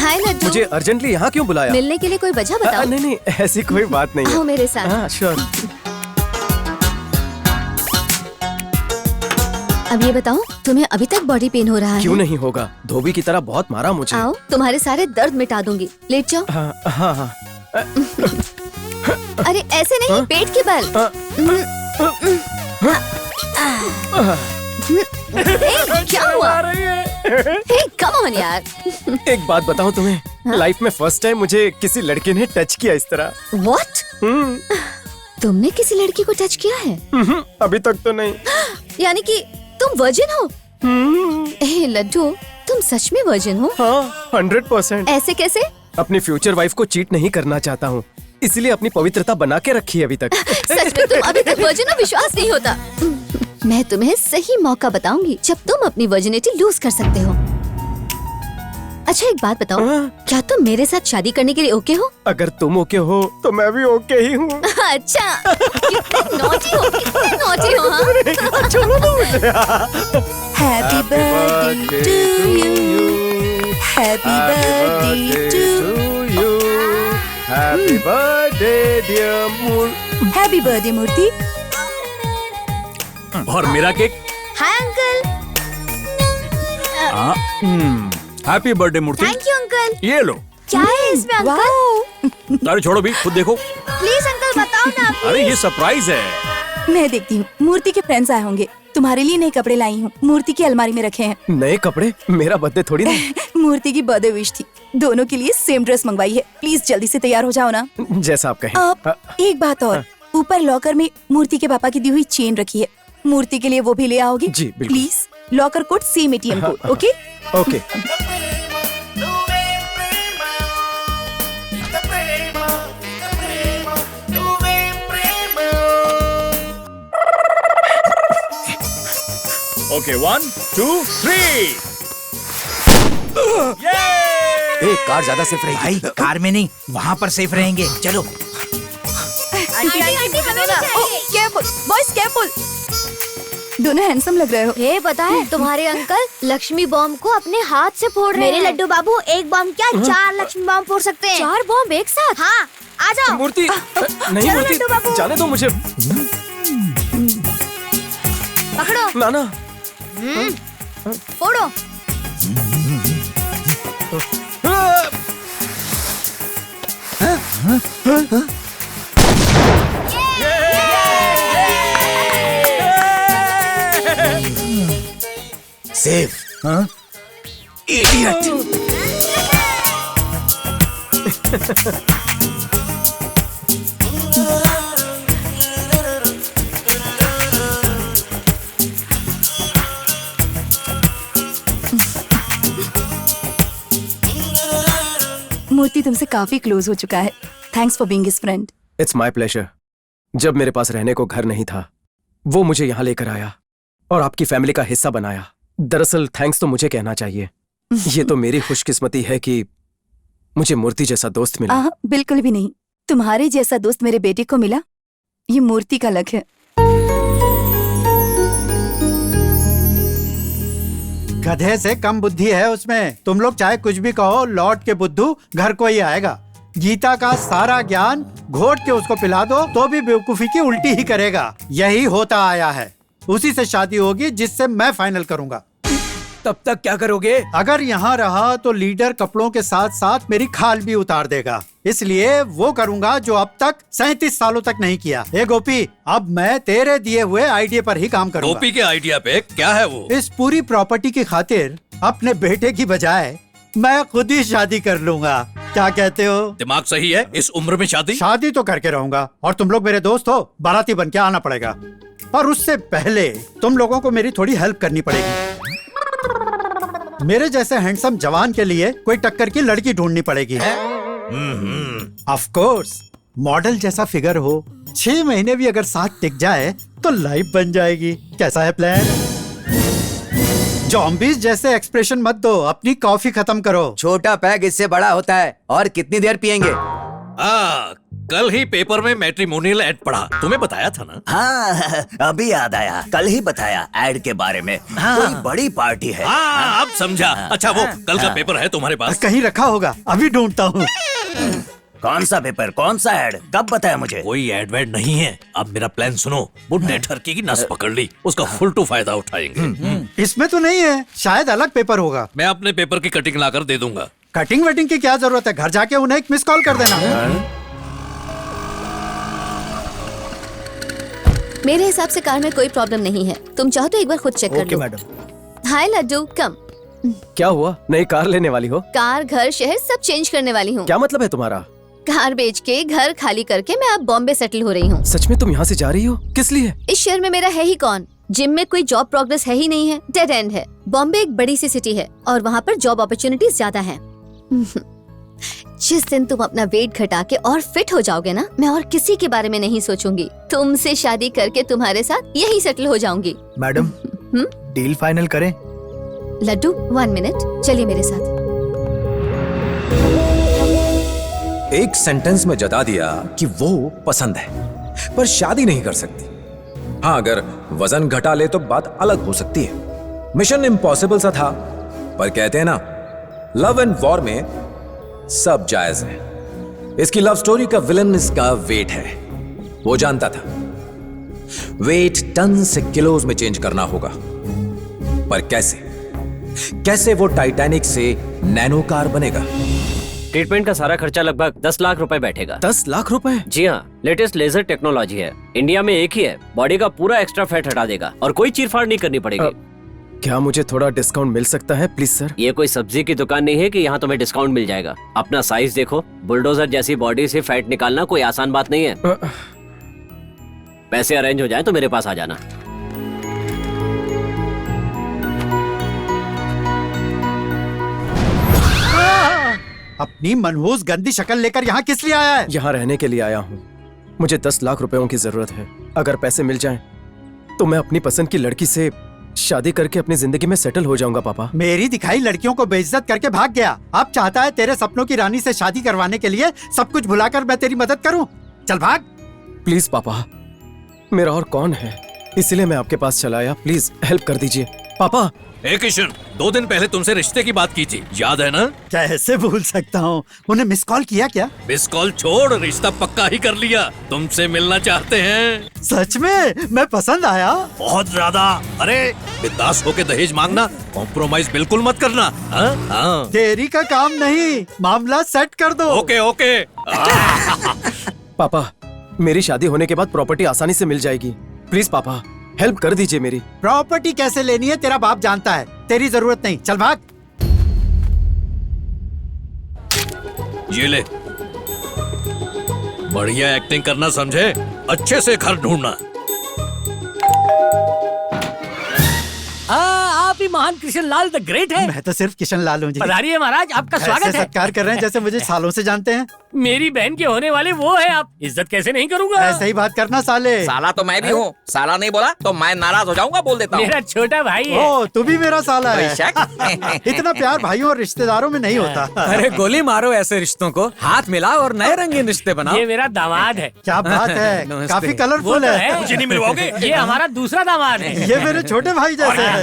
हाय लड्डू। मुझे अर्जेंटली यहाँ क्यों बुलाया? मिलने के लिए कोई वजह बताओ। नहीं नहीं, ऐसी कोई बात नहीं है। आओ मेरे साथ। हाँ श्योर। अब ये बताओ, तुम्हें अभी तक बॉडी पेन हो रहा है? क्यों नहीं होगा, धोबी की तरह बहुत मारा मुझे। आओ, तुम्हारे सारे दर्द मिटा दूंगी। लेट जाओ। हाँ हाँ हाँ। अरे ऐसे नहीं, पेट के बल। क्या हुआ? कम ऑन यार। एक बात बताऊं तुम्हें, लाइफ में फर्स्ट टाइम मुझे किसी लड़के ने टच किया इस तरह। What? तुमने किसी लड़की को टच किया है? अभी तक तो नहीं। यानी कि तुम वर्जिन हो? ए लड्डू, तुम सच में वर्जिन हो? हाँ 100%। ऐसे कैसे? अपनी फ्यूचर वाइफ को चीट नहीं करना चाहता हूँ, इसलिए अपनी पवित्रता बना के रखी है अभी तक। सच में तुम अभी तक वर्जिन हो? विश्वास नहीं होता। मैं तुम्हें सही मौका बताऊंगी जब तुम अपनी वर्जिनिटी लूज कर सकते हो। अच्छा एक बात बताओ, क्या तुम मेरे साथ शादी करने के लिए ओके हो? अगर तुम ओके हो तो मैं भी ओके ही हूँ। अच्छा, कितने नॉटी हो, कितने नॉटी हो। हाँ? छोड़ो ना मुझे। Happy birthday to you. Happy birthday to you. Happy birthday dear Moon. Happy birthday Murti. और मेरा cake. Hi uncle. Happy birthday Murti. Thank you uncle. ये लो। क्या है इसमें अंकल? अरे छोड़ो भी, खुद देखो। प्लीज अंकल बताओ ना। अरे ये सरप्राइज है। मैं देखती हूँ, मूर्ति के फ्रेंड्स आए होंगे। तुम्हारे लिए नए कपड़े लाई हूँ, मूर्ति की अलमारी में रखे हैं। नए कपड़े? मेरा बर्थडे थोड़ी ना। मूर्ति की बर्थडे विश थी, दोनों के लिए सेम ड्रेस मंगवाई है। प्लीज जल्दी से तैयार हो जाओ ना। जैसा आप कहें। अब एक बात और, ऊपर लॉकर में मूर्ति के पापा की दी हुई चेन रखी है, मूर्ति के लिए वो भी ले आओगे? जी बिल्कुल। Please locker code same ATM code. Okay okay. Okay 1 2 3। एक कार ज्यादा सेफ रहेगी। भाई कार में नहीं, वहाँ पर सेफ रहेंगे। चलो। Careful boys, careful. दोनों हैंडसम लग रहे हो। ये पता है तुम्हारे अंकल लक्ष्मी बॉम्ब को अपने हाथ से फोड़ रहे हैं। मेरे लड्डू बाबू एक बम क्या 4 लक्ष्मी बम फोड़ सकते हैं। 4 बॉम्ब एक साथ? हाँ आ जाओ। मूर्ति नहीं, चलो मूर्ति लड्डू बाबू। जाने दो मुझे। पकड़ो। नाना फोड़ो। सेफ। हाँ? इडियट। मूर्ति तुमसे काफी क्लोज हो चुका है। Thanks for being his friend. It's my pleasure. जब मेरे पास रहने को घर नहीं था, वो मुझे यहाँ लेकर आया और आपकी फैमिली का हिस्सा बनाया। दरअसल थैंक्स तो मुझे कहना चाहिए। ये तो मेरी खुशकिस्मती है कि मुझे मूर्ति जैसा दोस्त मिला। बिल्कुल भी नहीं, तुम्हारे जैसा दोस्त मेरे बेटे को मिला, ये मूर्ति का लक है। गधे से कम बुद्धि है उसमें। तुम लोग चाहे कुछ भी कहो, लौट के बुद्धू घर को ही आएगा। गीता का सारा ज्ञान घोट के उसको पिला दो तो भी बेवकूफी की उल्टी ही करेगा। यही होता आया है। उसी से शादी होगी जिससे मैं फाइनल करूंगा। तब तक क्या करोगे? अगर यहाँ रहा तो लीडर कपड़ों के साथ साथ मेरी खाल भी उतार देगा। इसलिए वो करूंगा जो अब तक 37 सालों तक नहीं किया। ए गोपी, अब मैं तेरे दिए हुए आइडिया पर ही काम करूंगा। गोपी के आइडिया पे क्या है वो? इस पूरी प्रॉपर्टी की खातिर अपने बेटे की बजाय मैं खुद ही शादी कर लूंगा। क्या कहते हो? दिमाग सही है? इस उम्र में शादी? शादी तो करके रहूंगा और तुम लोग मेरे दोस्त हो, बाराती बन के आना पड़ेगा। पर उससे पहले तुम लोगों को मेरी थोड़ी हेल्प करनी पड़ेगी। मेरे जैसे हैंडसम जवान के लिए कोई टक्कर की लड़की ढूंढनी पड़ेगी। ऑफ कोर्स, मॉडल जैसा फिगर हो, 6 महीने भी अगर साथ टिक जाए तो लाइफ बन जाएगी। कैसा है प्लान? ज़ॉम्बीज़ जैसे एक्सप्रेशन मत दो, अपनी कॉफी खत्म करो। छोटा पैग इससे बड़ा होता है। और कितनी देर पियेंगे? कल ही पेपर में मैट्रिमोनियल एड पढ़ा, तुम्हें बताया था ना? हाँ, अभी याद आया, कल ही बताया एड के बारे में। कोई बड़ी पार्टी है। हाँ, अब समझा। अच्छा वो कल का पेपर है तुम्हारे पास? कहीं रखा होगा, अभी ढूंढता हूँ। कौन सा पेपर, कौन सा एड, कब बताया मुझे? कोई एड वेड नहीं है। अब मेरा प्लान सुनो। बुड्ढे ठरकी की नस पकड़ ली, उसका फुल टू फायदा उठाएंगे। इसमें तो नहीं है, शायद अलग पेपर होगा। मैं अपने पेपर की कटिंग लाकर दे दूंगा। कटिंग वेटिंग की क्या जरूरत है, घर जाके उन्हें एक मिस कॉल कर देना। मेरे हिसाब से कार में कोई प्रॉब्लम नहीं है। तुम चाहो तो एक बार खुद चेक कर लो। मैडम। हाय लड्डू, कम। क्या हुआ, नई कार लेने वाली हो? कार, घर, शहर सब चेंज करने वाली हूँ। क्या मतलब है तुम्हारा? कार बेच के, घर खाली करके मैं अब बॉम्बे सेटल हो रही हूँ। सच में तुम यहाँ से जा रही हो? किस लिए? इस शहर में मेरा है ही कौन? जिम में कोई जॉब प्रोग्रेस है ही नहीं है, डेड एंड है। बॉम्बे एक बड़ी सी सिटी है और वहाँ पर जॉब अपॉर्चुनिटीज ज्यादा हैं। जिस दिन तुम अपना वेट घटा के और फिट हो जाओगे ना, मैं और किसी के बारे में नहीं सोचूंगी। तुमसे शादी करके तुम्हारे साथ यही सेटल हो जाऊंगी। मैडम, डील फाइनल करें? लड्डू 1 मिनट, चलिए मेरे साथ। एक सेंटेंस में जता दिया कि वो पसंद है, पर शादी नहीं कर सकती। हाँ, अगर वजन घटा ले तो बात अलग हो सकती है। मिशन इम्पॉसिबल सा था, पर कहते हैं ना, लव एंड वॉर में सब जायज है। इसकी लव स्टोरी का विलन इसका वेट है। वो जानता था वेट टन से किलोज में चेंज करना होगा, पर कैसे वो टाइटैनिक से नैनो कार बनेगा। ट्रीटमेंट का सारा खर्चा लगभग 10 लाख रुपए बैठेगा। 10 लाख रुपए? जी हाँ, लेटेस्ट लेजर टेक्नोलॉजी है, इंडिया में एक ही है। बॉडी का पूरा एक्स्ट्रा फैट हटा देगा और कोई चीरफाड़ नहीं करनी पड़ेगी। क्या मुझे थोड़ा डिस्काउंट मिल सकता है प्लीज सर? ये कोई सब्जी की दुकान नहीं है कि यहाँ तुम्हें डिस्काउंट मिल जाएगा। अपना साइज देखो, बुलडोजर जैसी बॉडी से फैट निकालना कोई आसान बात नहीं है। पैसे अरेंज हो जाए तो मेरे पास आ जाना। अपनी मनहूस गंदी शक्ल लेकर यहाँ किस लिए आया है? यहाँ रहने के लिए आया हूँ। मुझे 10 लाख रुपयों की जरूरत है। अगर पैसे मिल जाएं, तो मैं अपनी पसंद की लड़की से शादी करके अपनी जिंदगी में सेटल हो जाऊंगा पापा। मेरी दिखाई लड़कियों को बेइज्जत करके भाग गया। अब चाहता है तेरे सपनों की रानी से शादी करवाने के लिए सब कुछ भुलाकर मैं तेरी मदद करूं? चल भाग। प्लीज पापा, मेरा और कौन है, इसलिए मैं आपके पास चला आया। प्लीज हेल्प कर दीजिए पापा। ए किशन, 2 दिन पहले तुमसे रिश्ते की बात की थी, याद है ना? कैसे भूल सकता हूँ। उन्हें मिस कॉल किया क्या? मिस कॉल छोड़, रिश्ता पक्का ही कर लिया। तुमसे मिलना चाहते हैं। सच में? मैं पसंद आया? बहुत ज्यादा। अरे बिंदास होके दहेज मांगना, कॉम्प्रोमाइज बिल्कुल मत करना। हाँ। तेरी का काम नहीं, मामला सेट कर दो। Okay okay. पापा, मेरी शादी होने के बाद प्रॉपर्टी आसानी से मिल जाएगी। प्लीज पापा, हेल्प कर दीजिए मेरी। प्रॉपर्टी कैसे लेनी है तेरा बाप जानता है, तेरी जरूरत नहीं। चल भाग। ये ले, बढ़िया एक्टिंग करना समझे, अच्छे से घर ढूंढना। आप ही महान कृष्ण लाल द ग्रेट है। मैं तो सिर्फ किशन लाल हूँ जी। पधारिए महाराज, आपका स्वागत है। सत्कार कर रहे हैं जैसे मुझे सालों से जानते हैं। मेरी बहन के होने वाले वो है, आप इज्जत कैसे नहीं करूंगा। ऐसे ही बात करना साले। साला तो मैं भी हूँ, साला नहीं बोला तो मैं नाराज हो जाऊंगा, बोल देता हूँ। मेरा छोटा भाई है। ओ, तू भी मेरा साला है। इतना प्यार भाइयों और रिश्तेदारों में नहीं होता। अरे गोली मारो ऐसे रिश्तों को, हाथ मिलाओ और नए रंगीन रिश्ते बनाओ। ये मेरा दामाद है। क्या बात है, काफी कलरफुल है। मुझे नहीं मिलवाओगे? ये हमारा दूसरा दामाद है। ये मेरे छोटे भाई जैसे है।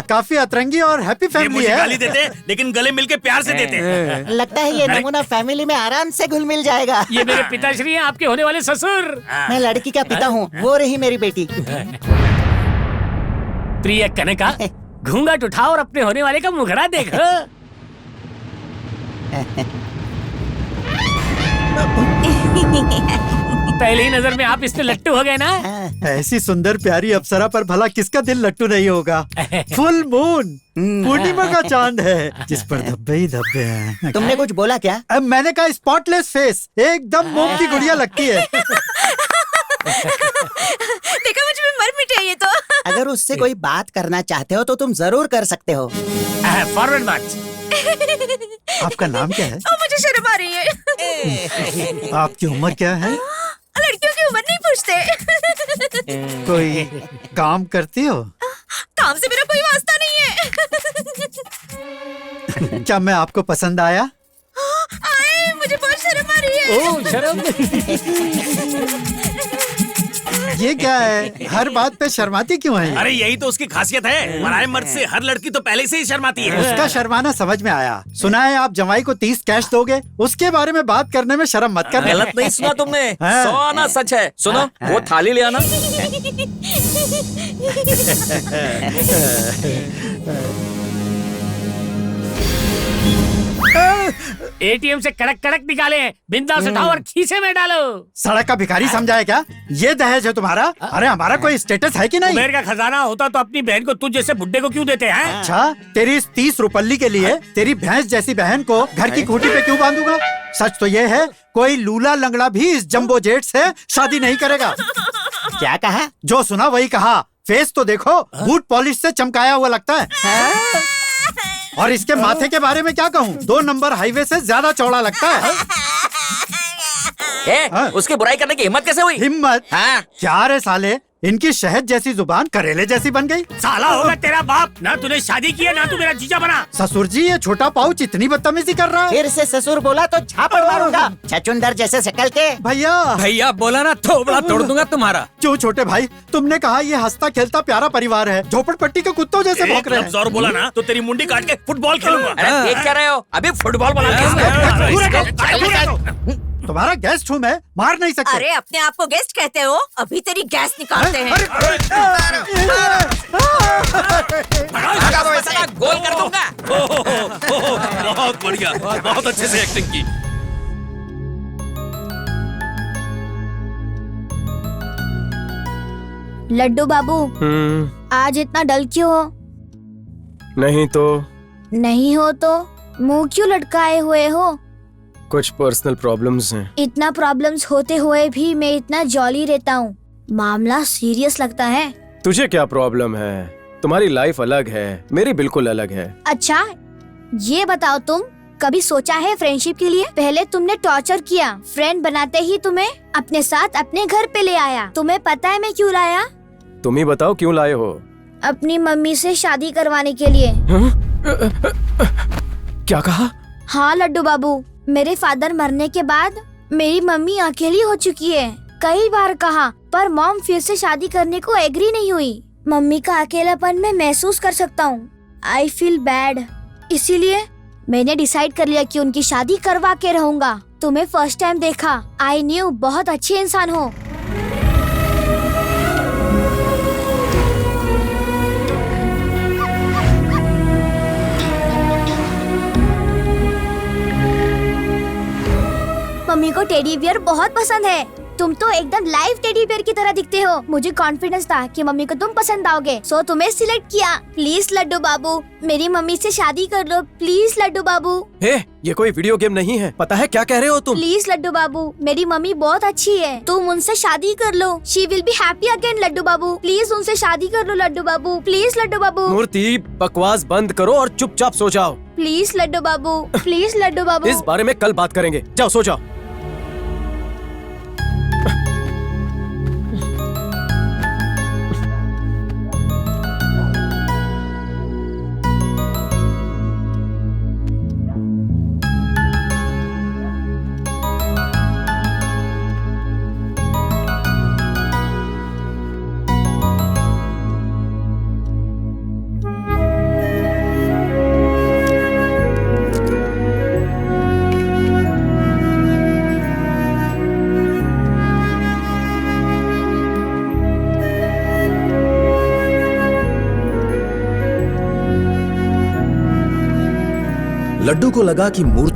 काफी अतरंगी और हैप्पी फैमिली है। गाली देते लेकिन गले मिलके प्यार से देते हैं। लगता है ये नमूना फैमिली में आराम से घुल मिल जाएगा। ये मेरे पिताश्री हैं, आपके होने वाले ससुर। मैं लड़की का पिता हूँ, वो रही मेरी बेटी। प्रिय कनका, घूंघट उठाओ और अपने होने वाले का मुखड़ा देखो। पहली ही नजर में आप इस पे लट्टू हो गए ना। ऐसी सुंदर प्यारी अप्सरा पर भला किसका दिल लट्टू नहीं होगा। फुल मून, पूर्णिमा का चांद है जिस पर धब्बे ही धब्बे हैं। तुमने कुछ बोला क्या? अब मैंने कहा स्पॉटलेस फेस, एकदम मोम की गुड़िया लगती है। देखा, मुझ में मर मिटे ये तो। अगर उससे कोई बात करना चाहते हो तो तुम जरूर कर सकते हो। फॉरवर्ड मार्च। आपका नाम क्या है? मुझे शर्म आ रही है। आपकी उम्र क्या है? लड़कियों की उम्र नहीं पूछते। कोई काम करती हो? काम से मेरा कोई वास्ता नहीं है। क्या मैं आपको पसंद आया? आए, मुझे बहुत शर्म आ रही है। ओ शर्म। ये क्या है, हर बात पे शर्माती क्यों है? अरे यही तो उसकी खासियत है, पराये मर्द से हर लड़की तो पहले से ही शर्माती है। उसका शर्माना समझ में आया। सुना है आप जमाई को 30 कैश दोगे, उसके बारे में बात करने में शर्म मत करना। गलत नहीं सुना तुमने, हाँ। 100 आना सच है। सुनो, वो थाली ले आना। एटीएम से कड़क कड़क निकाले, बिंदास उठाओ और खीसे में डालो। सड़क का भिखारी समझा है क्या? ये दहेज है तुम्हारा? अरे हमारा कोई स्टेटस है कि नहीं? कुबेर का खजाना होता तो अपनी बहन को तुझ जैसे बुड्ढे को क्यों देते हैं? अच्छा, तेरी इस 30 रुपल्ली के लिए तेरी भैंस जैसी बहन को घर की खूंटी पे क्यों बांधूंगा? सच तो ये है, कोई लूला लंगड़ा भी इस जंबो जेट से शादी नहीं करेगा। क्या कहा? जो सुना वही कहा। फेस तो देखो, बूट पॉलिश से चमकाया हुआ लगता है। और इसके माथे के बारे में क्या कहूँ, 2 नंबर हाईवे से ज्यादा चौड़ा लगता है। उसकी बुराई करने की हिम्मत कैसे हुई? हिम्मत? हाँ। क्या रे साले, इनकी शहद जैसी जुबान करेले जैसी बन गई। साला होगा तेरा बाप, ना तूने शादी की है ना तू मेरा जीजा बना। ससुर जी, ये छोटा पाउच इतनी बदतमीजी कर रहा है। फिर से ससुर बोला तो झापड़ मारूंगा, छछुंदर जैसे शकल के। भैया भैया बोला ना थोबड़ा तोड़ दूंगा तुम्हारा। क्यों छोटे भाई, तुमने कहा ये हंसता खेलता प्यारा परिवार है, झोपड़पट्टी के कुत्तों जैसे भौंक रहे हैं। और बोला ना तो तेरी मुंडी काट के फुटबॉल खेलूंगा। अरे देख क्या रहे हो, अभी फुटबॉल बना तुम्हारा गेस्ट हूँ मैं, मार नहीं सकते। अरे अपने आप को गेस्ट कहते हो, अभी तेरी गैस निकालते हैं। गोल कर दूंगा। बहुत बढ़िया, बहुत अच्छे से एक्टिंग की। लड्डू बाबू, आज इतना डल क्यों हो? नहीं तो नहीं हो तो मुंह क्यों लटकाए हुए हो? कुछ पर्सनल प्रॉब्लम्स हैं। इतना प्रॉब्लम्स होते हुए भी मैं इतना जॉली रहता हूँ। मामला सीरियस लगता है। तुझे क्या प्रॉब्लम है? तुम्हारी लाइफ अलग है, मेरी बिल्कुल अलग है। अच्छा, ये बताओ तुम कभी सोचा है फ्रेंडशिप के लिए? पहले तुमने टॉर्चर किया, फ्रेंड बनाते ही तुम्हें अपने साथ अपने घर पे ले आया। तुम्हें पता है मैं क्यों लाया? तुम ही बताओ क्यों लाए हो? अपनी मम्मी से शादी करवाने के लिए। क्या कहा? हाँ लड्डू बाबू, मेरे फादर मरने के बाद मेरी मम्मी अकेली हो चुकी है। कई बार कहा पर मॉम फिर से शादी करने को एग्री नहीं हुई। मम्मी का अकेलापन मैं महसूस कर सकता हूँ। I feel bad. इसीलिए मैंने डिसाइड कर लिया कि उनकी शादी करवा के रहूंगा। तुम्हें फर्स्ट टाइम देखा, आई न्यू बहुत अच्छे इंसान हो। मम्मी को टेडी बियर बहुत पसंद है। तुम तो एकदम लाइव टेडी बियर की तरह दिखते हो। मुझे कॉन्फिडेंस था कि मम्मी को तुम पसंद आओगे, सो तुम्हें सिलेक्ट किया। प्लीज लड्डू बाबू, मेरी मम्मी से शादी कर लो। प्लीज लड्डू बाबू। हे, ये कोई वीडियो गेम नहीं है, पता है क्या कह रहे हो तुम? प्लीज लड्डू बाबू, मेरी मम्मी बहुत अच्छी है, तुम उनसे शादी कर लो। She will be happy again Laddu Babu. Please उनसे शादी कर लो लड्डू बाबू। प्लीज लड्डू बाबू। मूर्ति, बकवास बंद करो और चुपचाप सो जाओ। Please Laddu Babu, please Laddu Babu. इस बारे में कल बात करेंगे, जाओ सो जाओ। लड्डू को लगा कि मूर्ति